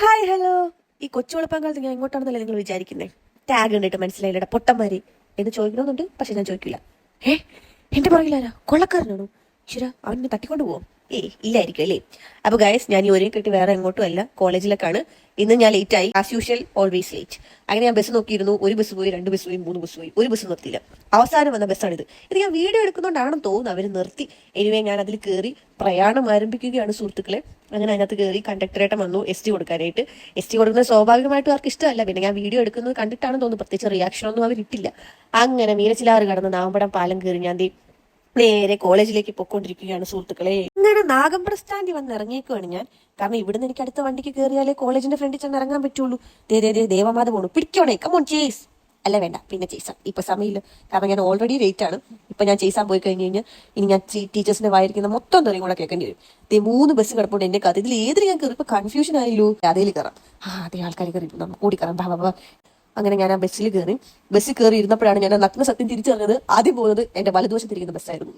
Hi hello. ഈ കൊച്ചുവെളുപ്പങ്കാലത്ത് ഞാൻ ഇങ്ങോട്ടാണെന്നല്ലേ നിങ്ങൾ വിചാരിക്കുന്നത്? ടാഗ് കണ്ടിട്ട് മനസ്സിലായില്ലടാ പൊട്ടന്മാര് എന്ന് ചോദിക്കണമെന്നുണ്ട്, പക്ഷെ ഞാൻ ചോദിക്കില്ല. ഏ എന്റെ പുറകിലാരാ? കൊള്ളക്കാരനാണോ? ഈശ്വര, അവനെ തട്ടിക്കൊണ്ട് പോവും? ഇല്ലായിരിക്കും അല്ലേ? അപ്പൊ ഗൈസ്, ഞാൻ ഈ ഒരേ കെട്ടി വേറെ എങ്ങോട്ടും അല്ല, കോളേജിലേക്കാണ്. ഇന്ന് ഞാൻ ലേറ്റ് ആയി, ആസ് യൂഷ്വൽ, ഓൾവേസ് ലേറ്റ്. അങ്ങനെ ഞാൻ ബസ് നോക്കിയിരുന്നു. ഒരു ബസ് പോയി, 2 ബസ് പോയി, 3 ബസ് പോയി, ഒരു ബസ് നിർത്തിയില്ല. അവസാനം വന്ന ബസ്സാണിത്. ഇത് ഞാൻ വീഡിയോ എടുക്കുന്നതുകൊണ്ടാണെന്ന് തോന്നുന്നു അവർ നിർത്തി. എനിവേ ഞാൻ അതിൽ കയറി പ്രയാണം ആരംഭിക്കുകയാണ് സുഹൃത്തുക്കളെ. അങ്ങനെ അതിനകത്ത് കയറി കണ്ടക്ടറേട്ടം വന്നു ST കൊടുക്കാനായിട്ട്. ST കൊടുക്കുന്നത് സ്വാഭാവികമായിട്ടും അവർക്ക് ഇഷ്ടമല്ല. പിന്നെ ഞാൻ വീഡിയോ എടുക്കുന്നത് കണ്ടിട്ടാണെന്ന് തോന്നുന്നു, പ്രത്യേകിച്ച് റിയാക്ഷനൊന്നും അവരിട്ടില്ല. അങ്ങനെ മീനച്ചിലാറ് കടന്ന് നാമ്പടം പാലം കയറി ഞാൻ നേരെ കോളേജിലേക്ക് പൊക്കോണ്ടിരിക്കുകയാണ് സുഹൃത്തുക്കളെ. അങ്ങനെ നാഗമ്പട സ്റ്റാൻഡിൽ വന്ന് ഇറങ്ങിയേക്കുവാണ് ഞാൻ. കാരണം ഇവിടുന്ന് എനിക്ക് അടുത്ത വണ്ടിക്ക് കയറിയാലേ കോളേജിന്റെ ഫ്രണ്ടിൽ ചെന്ന് ഇറങ്ങാൻ പറ്റുള്ളൂ. ദേവമാത പോണു, പിടിക്കോണേ, കമോൺ ചേസ്. അല്ല വേണ്ട, പിന്നെ ചെയ്സാം. ഇപ്പൊ സമയമില്ല, കാരണം ഞാൻ ഓൾറെഡി ലേറ്റ് ആണ്. ഇപ്പൊ ഞാൻ ചെയ്സാൻ പോയി കഴിഞ്ഞ് കഴിഞ്ഞാൽ ഇനി ഞാൻ ടീച്ചേഴ്സിന്റെ വായിരിക്കുന്ന മൊത്തം തെറിയും കൂടെ കേൾക്കേണ്ടി വരും. 3 ബസ് കിടപ്പുണ്ട് എന്റെ കഥ. ഇതിൽ ഏതിൽ ഞാൻ കയറി? ഇപ്പൊ കൺഫ്യൂഷൻ ആയല്ലോ. അതേൽ കയറാം. അതേ ആൾക്കാർ കയറി നമുക്ക് കൂടി കയറാം. ബാബാ. അങ്ങനെ ഞാൻ ആ ബസ്സിൽ കയറി ഇരുന്നപ്പോഴാണ് ഞാൻ നഗ്ന സത്യം തിരിച്ചറിഞ്ഞത്. ആദ്യം പോകുന്നത് എന്റെ വലതുവശത്തിരിക്കുന്ന ബസ്സായിരുന്നു.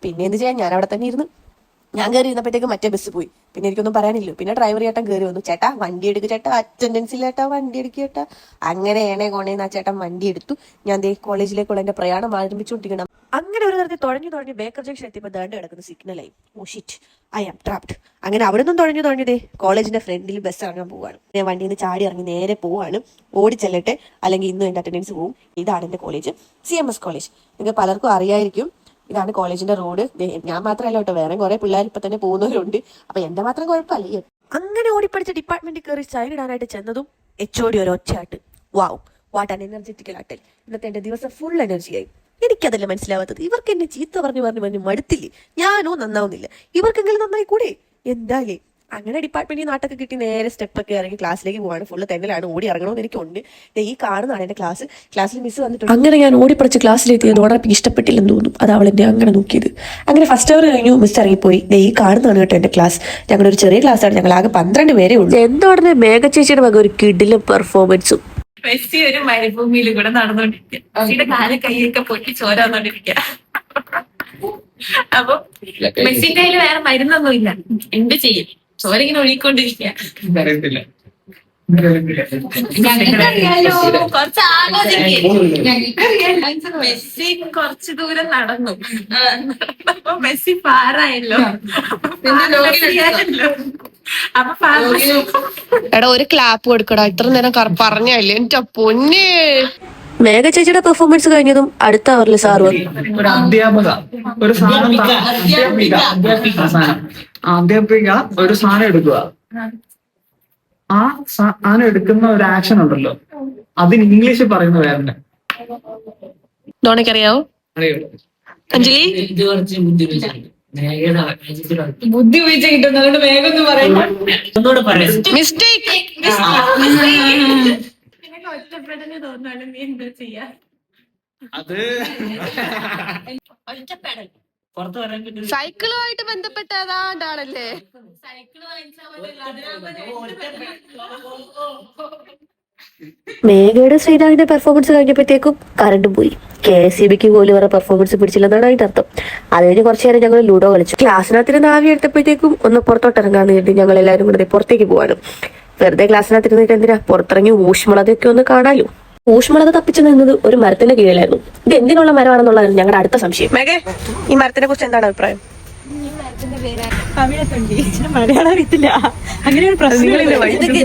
പിന്നെ എന്ത് ചെയ്യാൻ, ഞാൻ അവിടെ തന്നെ ഇരുന്ന്. ഞാൻ കയറി ഇരുന്നപ്പോഴത്തേക്ക് മറ്റേ ബസ് പോയി. പിന്നെ എനിക്കൊന്നും പറയാനില്ല. പിന്നെ ഡ്രൈവർ ചേട്ടൻ കയറി വന്നു. ചേട്ടാ വണ്ടി എടുക്കുക ചേട്ടാ, അറ്റൻഡൻസ് ഇല്ല ചേട്ടാ, വണ്ടി എടുക്കുക ചേട്ടാ. അങ്ങനെ കോണേന്ന് ആ ചേട്ടൻ വണ്ടി എടുത്തു. ഞാൻ കോളേജിലേക്കുള്ള എന്റെ പ്രയാണം ആരംഭിച്ചുകൊണ്ടിരിക്കണം. അങ്ങനെ ഒരു തരത്തിൽ തുഴഞ്ഞു ബേക്കർ ജംഗ്ഷൻ എത്തിയപ്പോൾ ദാണ്ട് കിടക്കുന്ന സിഗ്നലായി. Oh shit, I am trapped. അങ്ങനെ അവിടെ നിന്നും തുഴഞ്ഞു കോളേജിന്റെ ഫ്രണ്ടിൽ ബസ് ഇറങ്ങാൻ പോവാണ്. ഞാൻ വണ്ടിയിൽ നിന്ന് ചാടി ഇറങ്ങി നേരെ പോവാണ്. ഓടിച്ചെല്ലട്ടെ, അല്ലെങ്കിൽ ഇന്നും എന്റെ അറ്റൻഡൻസ് പോവും. ഇതാണ് എന്റെ കോളേജ്, CMS കോളേജ്. നിങ്ങൾക്ക് പലർക്കും അറിയായിരിക്കും. ഇതാണ് കോളേജിന്റെ റോഡ്. ഞാൻ മാത്രമല്ല കേട്ടോ, വേറെ കുറെ പിള്ളേർ ഇപ്പൊ തന്നെ പോകുന്നവരുണ്ട്. അപ്പൊ എന്റെ മാത്രം കുഴപ്പമില്ല. അങ്ങനെ ഓടിപ്പടിച്ച ഡിപ്പാർട്ട്മെന്റിൽ കയറി സൈൻ ഇടാനായിട്ട് ചെന്നതും HOD ഒരു ഒച്ചയാട്ട്. വാവ്, വാട്ട് ആൻ എനർജറ്റിക്കൽ ആട്ടൽ. ഇന്നത്തെ എന്റെ ദിവസം ഫുൾ എനർജിയായി. എനിക്കതല്ല മനസ്സിലാവാത്തത്, ഇവർക്ക് എന്നെ ചീത്ത പറഞ്ഞു മടുത്തില്ലേ? ഞാനോ നന്നാവുന്നില്ല, ഇവർക്കെങ്കിലും നന്നായി കൂടെ? എന്തായാലേ. അങ്ങനെ ഡിപ്പാർട്ട്മെന്റിൽ നാട്ടൊക്കെ കിട്ടി നേരെ സ്റ്റെപ്പൊക്കെ ഇറങ്ങി ക്ലാസ്സിലേക്ക് പോവാണ്. ഫുള്ള് തെന്നലാണ്. ഓടി ഇറങ്ങണമെന്ന് എനിക്കുണ്ട്. ഈ കാണുന്നതാണ് എന്റെ ക്ലാസ്സിൽ മിസ് വന്നിട്ടുണ്ട്. അങ്ങനെ ഞാൻ ഓടിപ്പറിച്ച് ക്ലാസ്സിലെത്തിയത് ഓടപ്പിക്ക് ഇഷ്ടപ്പെട്ടില്ലെന്ന് തോന്നുന്നു. അത് അവൾ എന്നെ അങ്ങനെ നോക്കിയത്. അങ്ങനെ ഫസ്റ്റ് അവർ കഴിഞ്ഞു, മിസ് ഇറങ്ങിപ്പോയി. ഈ കാണുന്നതാണ് കേട്ടോ എന്റെ ക്ലാസ്. ഞങ്ങളുടെ ഒരു ചെറിയ ക്ലാസ്സാണ്. ഞങ്ങൾ ആകെ 12 പേരേ ഉള്ളൂ. എന്തോടനെ മേഘ ചേച്ചിയുടെ വക ഒരു കിടിലും പെർഫോമൻസും. മെസ്സി ഒരു മരുഭൂമിയിൽ കൂടെ നടന്നോണ്ടിരിക്കുക. മെസ്സിയുടെ കാല് കൈയൊക്കെ പൊട്ടി ചോരാന്നോണ്ടിരിക്കുക. അപ്പൊ മെസ്സിന്റെ കയ്യിൽ വേറെ മരുന്നൊന്നും ഇല്ല. എന്ത് ചെയ്യും? ചോര ഇങ്ങനെ ഒഴുകിക്കൊണ്ടിരിക്കുക. കുറച്ച് ആലോചിക്കും. മെസ്സി കുറച്ചു ദൂരം നടന്നു. അപ്പൊ മെസ്സി പാറായല്ലോ. അപ്പൊ എടാ ഒരു ക്ലാപ്പ് കൊടുക്കടാ, ഇത്ര നേരം പറഞ്ഞല്ലേ എന്റെ പൊന്നെ. മേഘ ചേച്ചിയുടെ പെർഫോമൻസ് കഴിഞ്ഞതും അടുത്ത അവറിൽ സാർ വന്നു. ഒരു അധ്യാപിക ഒരു സാധനം എടുക്കുക. ആ സാധനം എടുക്കുന്ന ഒരു ആക്ഷൻ ഉണ്ടല്ലോ, അതിന് ഇംഗ്ലീഷിൽ പറയുന്ന വേറെ നോണക്കറിയാവോ അഞ്ജലി? ബുദ്ധി ഉപയോഗിച്ച് കിട്ടുന്നതുകൊണ്ട് വേഗം ഒന്ന് പറയുന്നത് മിസ്റ്റേക്ക്. ഒറ്റപ്പെടല് തോന്നാണ്. നീ എന്താ ചെയ്യാ? അത് ഒറ്റപ്പെടൽ സൈക്കിളുമായിട്ട് ബന്ധപ്പെട്ട ഏതാണ്ടാണല്ലേ? സൈക്കിള് മേഘയുടെ ശ്രീരാഗിന്റെ പെർഫോമൻസ് കഴിഞ്ഞപ്പോഴത്തേക്കും കറണ്ട് പോയി. KSEBക്ക് പോലും വേറെ പെർഫോമൻസ് പിടിച്ചില്ലെന്നാണ് അതിന്റെ അർത്ഥം. അത് കഴിഞ്ഞ് കുറച്ചു നേരം ഞങ്ങൾ ലൂഡോ കളിച്ചു. ക്ലാസ്സിനകത്തിരുന്ന് ആവി എടുത്തപ്പോഴത്തേക്കും ഒന്ന് പുറത്തോട്ടിറങ്ങാന്ന് കരുതി ഞങ്ങൾ എല്ലാവരും കൂടെ പുറത്തേക്ക് പോവാണ്. വെറുതെ ക്ലാസ്സിനകത്തിരുന്നിട്ട് എന്തിനാ, പുറത്തിറങ്ങി ഊഷ്മളതൊക്കെ ഒന്ന് കാണാലോ. ഊഷ്മളത തപ്പിച്ചു നിന്നത് ഒരു മരത്തിന്റെ കീഴിലായിരുന്നു. ഇത് എന്തിനുള്ള മരമാണെന്നുള്ളതായിരുന്നു ഞങ്ങളുടെ അടുത്ത സംശയം. മേഘേ, ഈ മരത്തിനെ കുറിച്ച് എന്താണ് അഭിപ്രായം? മലയാളം അറിയത്തില്ല. അങ്ങനെ ഒരു പ്രശ്നം.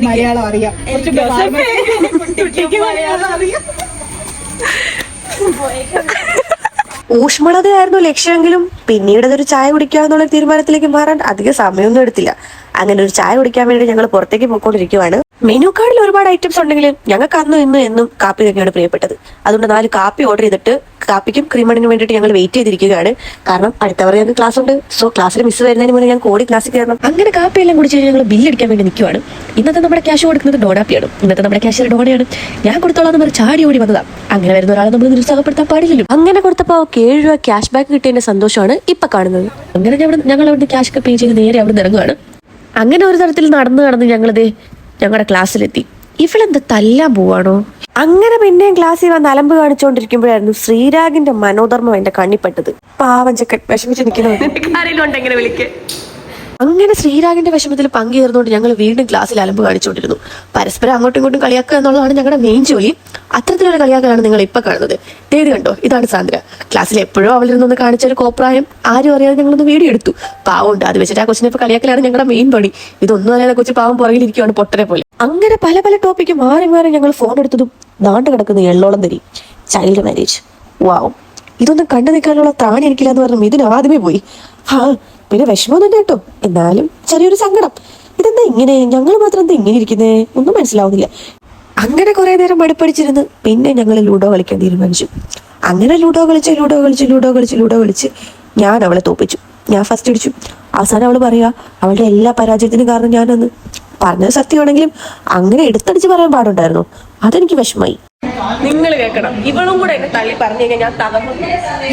മലയാളം അറിയാം. ഊഷ്മളതയായിരുന്നു ലക്ഷ്യമെങ്കിലും പിന്നീട് അതൊരു ചായ കുടിക്കുക എന്നുള്ള തീരുമാനത്തിലേക്ക് മാറാൻ അധികം സമയമൊന്നും എടുത്തില്ല. അങ്ങനെ ഒരു ചായ കുടിക്കാൻ വേണ്ടി ഞങ്ങൾ പുറത്തേക്ക് പോയിക്കൊണ്ടിരിക്കുവാണ്. മെനു കാർഡിൽ ഒരുപാട് ഐറ്റംസ് ഉണ്ടെങ്കിലും ഞങ്ങൾക്ക് അന്നും ഇന്നും എന്നും കാപ്പി തന്നെയാണ് പ്രിയപ്പെട്ടത്. അതുകൊണ്ട് 4 കാപ്പി ഓർഡർ ചെയ്തിട്ട് കാപ്പിക്കും ക്രീമണിനും വേണ്ടിയിട്ട് ഞങ്ങൾ വെയിറ്റ് ചെയ്തിരിക്കുകയാണ്. കാരണം അടുത്തവർ ഞങ്ങൾക്ക് ക്ലാസ് ഉണ്ട്. സോ ക്ലാസ്സിൽ മിസ് വരുന്നതിന് മുന്നേ ഞങ്ങൾക്ക് ഓടി ക്ലാസ്സിൽ കയറണം. അങ്ങനെ കാപ്പി എല്ലാം കുടിച്ച് ഞങ്ങൾ ബില്ലടിക്കാൻ വേണ്ടി നിൽക്കുവാണ്. ഇന്നത്തെ നമ്മുടെ ക്യാഷ് കൊടുക്കുന്നത് ഡോണാപ്പിയാണ്. ഇന്നത്തെ നമ്മുടെ ക്യാഷിയർ ഡോണയാണ്. ഞാൻ കൊടുത്തോളാം എന്ന് ചാടി ഓടി വന്നതാണ്. അങ്ങനെ വരുന്ന ഒരാളെ നമ്മൾ നിരുത്സാഹപ്പെടുത്താൻ പാടില്ലല്ലോ. അങ്ങനെ കൊടുത്തപ്പോൾ 7 രൂപ ക്യാഷ് ബാക്ക് കിട്ടിയതിന്റെ സന്തോഷമാണ് ഇപ്പൊ കാണുന്നത്. അങ്ങനെ ഞങ്ങൾ അവിടുന്ന് ക്യാഷ് ഒക്കെ പേ ചെയ്ത് നേരെ അവിടെ നിന്ന് ഇറങ്ങുകയാണ്. അങ്ങനെ ഒരു തരത്തിൽ നടന്ന് ഞങ്ങളിത് ഞങ്ങളുടെ ക്ലാസ്സിലെത്തി. ഇവളെന്താ തല്ലാൻ പോവാണോ? അങ്ങനെ പിന്നെയും ക്ലാസ്സിൽ വന്ന് അലമ്പ് കാണിച്ചുകൊണ്ടിരിക്കുമ്പോഴായിരുന്നു ശ്രീരാഗിന്റെ മനോധർമ്മം എന്റെ കണ്ണിപ്പെട്ടത്. പാവം ചെക്കൻ വിഷമിച്ച് നിൽക്കുന്നത്. ആരെങ്കിലും ഉണ്ടെങ്ങനെ വിളിക്ക്. അങ്ങനെ ശ്രീരാഗിന്റെ വിഷമത്തിൽ പങ്കുചേർന്നുകൊണ്ട് ഞങ്ങൾ വീണ്ടും ക്ലാസ്സിൽ അലമ്പ് കാണിച്ചുകൊണ്ടിരുന്നു. പരസ്പരം അങ്ങോട്ടും ഇങ്ങോട്ടും കളിയാക്കുക എന്നുള്ളതാണ് ഞങ്ങളുടെ മെയിൻ ജോലി. അത്തരത്തിലുള്ള കളിയാക്കലാണ് നിങ്ങൾ ഇപ്പൊ കാണുന്നത്. ഇത് കണ്ടോ, ഇതാണ് സാന്ദ്ര. ക്ലാസ്സിൽ എപ്പോഴും അവളിരുന്നൊന്ന് കാണിച്ച ഒരു കോപ്രായം ആരും അറിയാതെ ഞങ്ങളൊന്ന് വീഡിയോ എടുത്തു. പാവമുണ്ട്, അത് വെച്ചിട്ട് ആ കൊച്ചിനെ ഇപ്പൊ കളിയാക്കലാണ് ഞങ്ങളുടെ മെയിൻ പണി. ഇതൊന്നും അറിയാതെ കൊച്ചു പാവം പുറകിലിരിക്കുകയാണ് പൊട്ടനെ പോലെ. അങ്ങനെ പല പല ടോപ്പിക്ക് മാറി മാറി ഞങ്ങൾ ഫോൺ എടുത്തതും നാട്ടു കിടക്കുന്ന എള്ളോളം തരി ചൈൽഡ് മാരേജ്. വാവും, ഇതൊന്നും കണ്ടു നിൽക്കാനുള്ള ത്രാണി എനിക്കില്ല എന്ന് പറഞ്ഞു ഇതിന് ആദ്യമേ പോയി. പിന്നെ വിഷമം തന്നെ കേട്ടോ, എന്നാലും ചെറിയൊരു സങ്കടം. ഇതെന്താ ഇങ്ങനെ, ഞങ്ങൾ മാത്രം എന്താ ഇങ്ങനെ ഇരിക്കുന്നേ, ഒന്നും മനസ്സിലാവുന്നില്ല. അങ്ങനെ കുറെ നേരം മടുപ്പടിച്ചിരുന്ന് പിന്നെ ഞങ്ങൾ ലൂഡോ കളിക്കാൻ തീരുമാനിച്ചു. അങ്ങനെ ലൂഡോ കളിച്ച് ഞാൻ അവളെ തോപ്പിച്ചു. ഞാൻ ഫസ്റ്റ് അടിച്ചു. അവസാനം അവള് പറയാ അവളുടെ എല്ലാ പരാജയത്തിനും കാരണം ഞാനെന്ന്. പറഞ്ഞത് സത്യമാണെങ്കിലും അങ്ങനെ എടുത്തടിച്ച് പറയാൻ പാടുണ്ടായിരുന്നു. അതെനിക്ക് വിഷമായി. നിങ്ങൾ കേൾക്കണം, ഇവളും കൂടെ എന്നെ തള്ളി പറഞ്ഞു കഴിഞ്ഞാൽ ഞാൻ തകർന്നു.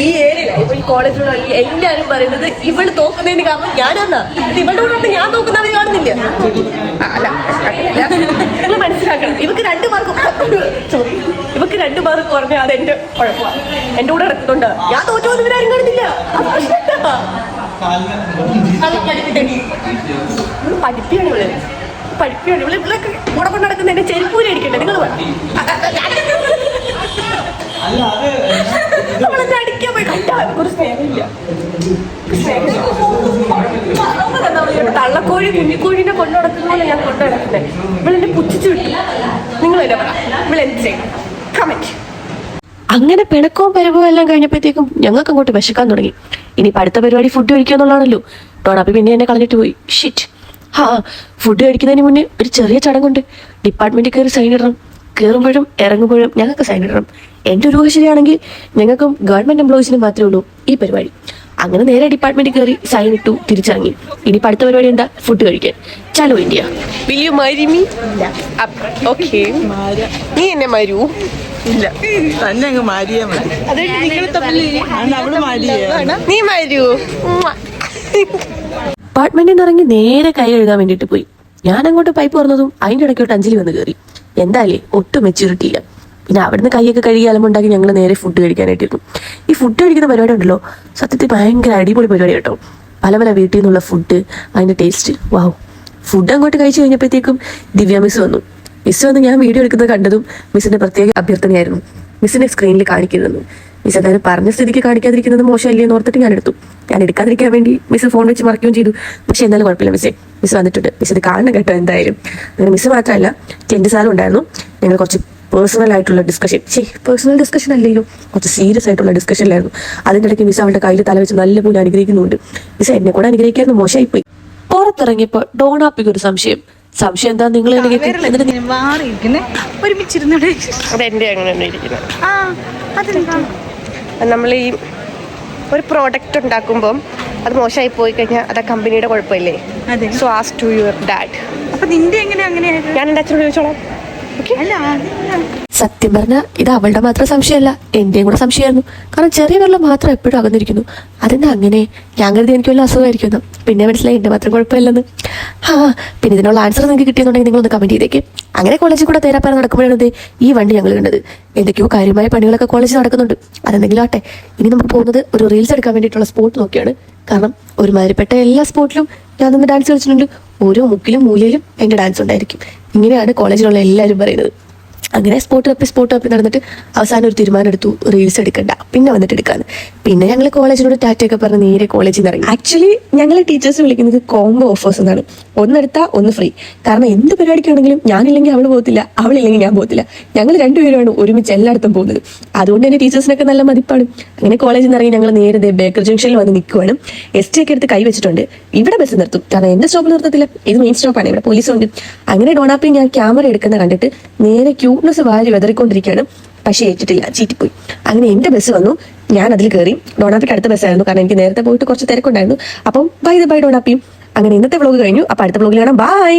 ഈ ഏരിയയില ഈ കോളേജിലുള്ള എല്ലാരും പറയുന്നത് ഇവള് തോക്കുന്നതിന് കാരണം ഞാനെന്നാ. ഇവളുടെ കൂടെ ഞാൻ തോക്കുന്നത് കാണുന്നില്ല. അല്ല, നിങ്ങൾ മനസ്സിലാക്കണം, ഇവക്ക് 2 മാർക്ക് കുറഞ്ഞാൽ അത് എന്റെ കുഴപ്പമാണ്. എന്റെ കൂടെ നടക്കുന്നുണ്ട്, ഞാൻ തോറ്റു പോകുന്ന ഇവരാരും കാണുന്നില്ല. പഠിപ്പിയാണ് ഇവളൊക്കെ കൂടെ കൊണ്ട് നടക്കുന്ന എന്റെ ചെരുപ്പൂരി അടിക്കണ്ടേ നിങ്ങൾ. നമ്മളെന്നെ അടിക്കാൻ പോയി ഒരു സ്നേഹമില്ല. തള്ളക്കോഴി കുഞ്ഞിക്കോഴിനെ കൊണ്ടു നടക്കുന്ന പോലെ ഞാൻ കൊണ്ടു നടക്കുന്നത്. ഇവളെന്നെ പുച്ഛിച്ചു വിട്ടു. നിങ്ങൾ തന്നെ പറ, ഇവളെന്ത് ചെയ്യും? കമന്റ്. അങ്ങനെ പിണക്കവും പരവും എല്ലാം കഴിഞ്ഞപ്പോഴത്തേക്കും ഞങ്ങൾക്ക് അങ്ങോട്ട് വിശക്കാൻ തുടങ്ങി. ഇനിയിപ്പോൾ അടുത്ത പരിപാടി ഫുഡ് കഴിക്കുക എന്നുള്ളതാണല്ലോ. ടോണാപ്പി പിന്നെ എന്നെ കളഞ്ഞിട്ട് പോയി. ഷിറ്റ്. ഫുഡ് കഴിക്കുന്നതിന് മുന്നേ ഒരു ചെറിയ ചടങ്ങുണ്ട്. ഡിപ്പാർട്ട്മെന്റിൽ കയറി സൈൻ ഇടണം. കയറുമ്പോഴും ഇറങ്ങുമ്പോഴും ഞങ്ങൾക്ക് സൈൻ ഇടണം. എൻ്റെ ഒരു ഊഹ ശരിയാണെങ്കിൽ ഞങ്ങൾക്കും ഗവൺമെന്റ് എംപ്ലോയീസിനും മാത്രമേ ഉള്ളൂ ഈ പരിപാടി. അങ്ങനെ നേരെ ഡിപ്പാർട്ട്മെന്റിൽ കയറി സൈൻ ഇട്ടു, തിരിച്ചിറങ്ങി. ഇനിയിപ്പോൾ അടുത്ത പരിപാടി എന്താ? ഫുഡ് കഴിക്കാൻ. ചലോ India. Will you marry me? Okay, നീ എന്നെ മാരൂ? ഇല്ല, തന്നെ അങ്ങ് മാരിയാ മതി. അതുകൊണ്ട് നിങ്ങൾ തമ്മിൽ അവള് മാരിയാ. നീ മാരൂ? ഡിപ്പാർട്ട്മെന്റിൽ നിന്ന് ഇറങ്ങി നേരെ കൈ കഴുകാൻ വേണ്ടിയിട്ട് പോയി. ഞാൻ അങ്ങോട്ട് പൈപ്പ് തുറന്നതും അതിൻ്റെ ഇടയ്ക്കോട്ട് അഞ്ജലി വന്ന് കയറി. എന്തായാലേ ഒട്ടും മെച്യൂരിറ്റി ഇല്ല. പിന്നെ അവിടുന്ന് കൈയൊക്കെ കഴുകി അലമുണ്ടാക്കി ഞങ്ങൾ നേരെ ഫുഡ് കഴിക്കാനായിട്ടിരുന്നു. ഈ ഫുഡ് കഴിക്കുന്ന പരിപാടി ഉണ്ടല്ലോ, സത്യത്തിൽ ഭയങ്കര അടിപൊളി പരിപാടി കേട്ടോ. പല പല വീട്ടിൽ നിന്നുള്ള ഫുഡ്, അതിൻ്റെ ടേസ്റ്റ്, വാവ്. ഫുഡ് അങ്ങോട്ട് കഴിച്ചു കഴിഞ്ഞപ്പോഴത്തേക്കും ദിവ്യ മിസ് വന്നു. മിസ് വന്ന് ഞാൻ വീഡിയോ എടുക്കുന്നത് കണ്ടതും മിസ്സിന്റെ പ്രത്യേക അഭ്യർത്ഥനയായിരുന്നു മിസ്സിനെ സ്ക്രീനിൽ കാണിക്കരുതെന്ന്. മിസ് എന്തായാലും പറഞ്ഞ സ്ഥിതിക്ക് കാണിക്കാതിരിക്കുന്നത് മോശമല്ലേ എന്ന് ഓർത്തിട്ട് ഞാൻ എടുത്തു. ഞാൻ എടുക്കാതിരിക്കാൻ വേണ്ടി മിസ് ഫോൺ വെച്ച് മറക്കുകയും ചെയ്തു. പക്ഷെ എന്തായാലും കുഴപ്പമില്ല, മിസ് വന്നിട്ടുണ്ട്. മിസ് ഇത് കാണണം കേട്ടോ എന്തായാലും. അങ്ങനെ മിസ് മാത്രമല്ല, ടെന്റ് സാറും ഉണ്ടായിരുന്നു. ഞങ്ങൾ കുറച്ച് പേഴ്സണൽ ആയിട്ടുള്ള പേഴ്സണൽ ഡിസ്കഷൻ അല്ലല്ലോ, കുറച്ച് സീരിയസ് ആയിട്ടുള്ള ഡിസ്കഷനിലായിരുന്നു. അതിൻ്റെ ഇടയ്ക്ക് മിസ് അവളുടെ കയ്യിൽ തല വെച്ച് നല്ലപോലെ അനുഗ്രഹിക്കുന്നുണ്ട്. മിസ് എന്നെ കൂടെ അനുഗ്രഹിക്കായിരുന്നു, മോശമായിപ്പോയി. പുറത്തിറങ്ങിയപ്പോൾ ഡോണാപ്പിക്ക് ഒരു സംശയം എന്താ, നിങ്ങൾ ഒരുമിച്ചിരുന്നൂടെ? അതെന്റെ അങ്ങനെ ഇരിക്കുന്നത്. നമ്മൾ ഈ ഒരു പ്രോഡക്റ്റ് ഉണ്ടാക്കുമ്പോൾ അത് മോശമായി പോയി കഴിഞ്ഞാൽ അത് ആ കമ്പനിയുടെ കുഴപ്പമില്ലേ? So ask to your dad. അപ്പൊ നിന്റെ എങ്ങനെ അങ്ങനെയായിരുന്നു? ഞാൻ എൻ്റെ അച്ഛനോട് ചോദിച്ചോളാം. സത്യം പറഞ്ഞാൽ ഇത് അവളുടെ മാത്രം സംശയമല്ല, എന്റെയും കൂടെ സംശയമായിരുന്നു. കാരണം ചെറിയ വെള്ളം മാത്രം എപ്പോഴും അകന്നിരിക്കുന്നു. അതെന്താ അങ്ങനെ? ഞാൻ കരുതി എനിക്ക് വല്ല അസുഖമായിരിക്കുന്നു. പിന്നെ മനസ്സിലായി എന്റെ മാത്രം കുഴപ്പമില്ലെന്ന്. പിന്നെ ഇതിനുള്ള ആൻസർ നിങ്ങൾക്ക് കിട്ടിയെന്നുണ്ടെങ്കിൽ നിങ്ങളൊന്ന് കമന്റ് ചെയ്തേക്ക്. അങ്ങനെ കോളേജിൽ കൂടെ തേരാപ്പാറ നടക്കുമ്പോഴാണ് ഈ വണ്ടി ഞങ്ങൾ കണ്ടത്. എന്തൊക്കെയോ കാര്യമായ പണികളൊക്കെ കോളേജിൽ നടക്കുന്നുണ്ട്. അതെന്തെങ്കിലും ആട്ടെ. ഇനി നമുക്ക് പോകുന്നത് ഒരു റീൽസ് എടുക്കാൻ വേണ്ടിയിട്ടുള്ള സ്പോട്ട് നോക്കിയാണ്. കാരണം ഒരുമാതിരിപ്പെട്ട എല്ലാ സ്പോട്ടിലും ഞാൻ നിന്ന് ഡാൻസ് കളിച്ചിട്ടുണ്ട്. ഓരോ മുക്കിലും മൂലയിലും എൻ്റെ ഡാൻസ് ഉണ്ടായിരിക്കും. ഇങ്ങനെയാണ് കോളേജിലുള്ള എല്ലാവരും പറയുന്നത്. അങ്ങനെ സ്പോട്ട് തപ്പി നടന്നിട്ട് അവസാനം ഒരു തീരുമാനം എടുത്തു, റീൽസ് എടുക്കണ്ട, പിന്നെ വന്നിട്ട് എടുക്കാന്ന്. പിന്നെ ഞങ്ങൾ കോളേജിനോട് ടാറ്റയൊക്കെ പറഞ്ഞ് നേരെ കോളേജിൽ നിന്ന് ഇറങ്ങി. ആക്ച്വലി ഞങ്ങൾ ടീച്ചേഴ്സ് വിളിക്കുന്നത് കോംബോ ഓഫേഴ്സ് എന്നാണ്. ഒന്നെടുത്താൽ ഒന്ന് ഫ്രീ. കാരണം എന്ത് പരിപാടിക്കാണെങ്കിലും ഞാനില്ലെങ്കിൽ അവൾ പോകത്തില്ല, അവളില്ലെങ്കിൽ ഞാൻ പോകത്തില്ല. ഞങ്ങൾ രണ്ടുപേരുമാണ് ഒരുമിച്ച് എല്ലായിടത്തും പോകുന്നത്. അതുകൊണ്ട് തന്നെ ടീച്ചേഴ്സിനൊക്കെ നല്ല മതിപ്പാണ്. അങ്ങനെ കോളേജിൽ നിന്ന് ഇറങ്ങി ഞങ്ങൾ നേരെ ബേക്കർ ജംഗ്ഷനിൽ വന്ന് നിൽക്കുവാണ്. ST ഒക്കെ എടുത്ത് കൈ വെച്ചിട്ടുണ്ട്. ഇവിടെ ബസ് നിർത്തും, കാരണം എന്റെ സ്റ്റോപ്പിൽ നിർത്തത്തില്ല, ഇത് മെയിൻ സ്റ്റോപ്പാണ്, ഇവിടെ പോലീസുണ്ട്. അങ്ങനെ ഡോണാപ്പി ഞാൻ ക്യാമറ എടുക്കുന്ന കണ്ടിട്ട് നേരെ ക്യൂട്ട്നെസ് വാരി വെതറിക്കൊണ്ടിരിക്കുകയാണ്. പക്ഷെ ഏറ്റിട്ടില്ല, ചീറ്റിപ്പോയി. അങ്ങനെ എന്റെ ബസ് വന്നു, ഞാൻ അതിൽ കയറി. ഡോണാപ്പിക്ക് അടുത്ത ബസ്സായിരുന്നു, കാരണം എനിക്ക് നേരത്തെ പോയിട്ട് കുറച്ച് തിരക്കുണ്ടായിരുന്നു. അപ്പം ബൈ ഡോണാപ്പിയും. അങ്ങനെ ഇന്നത്തെ വ്ളോഗ് കഴിഞ്ഞു. അപ്പൊ അടുത്ത വ്ളോഗിൽ കാണാം. ബൈ.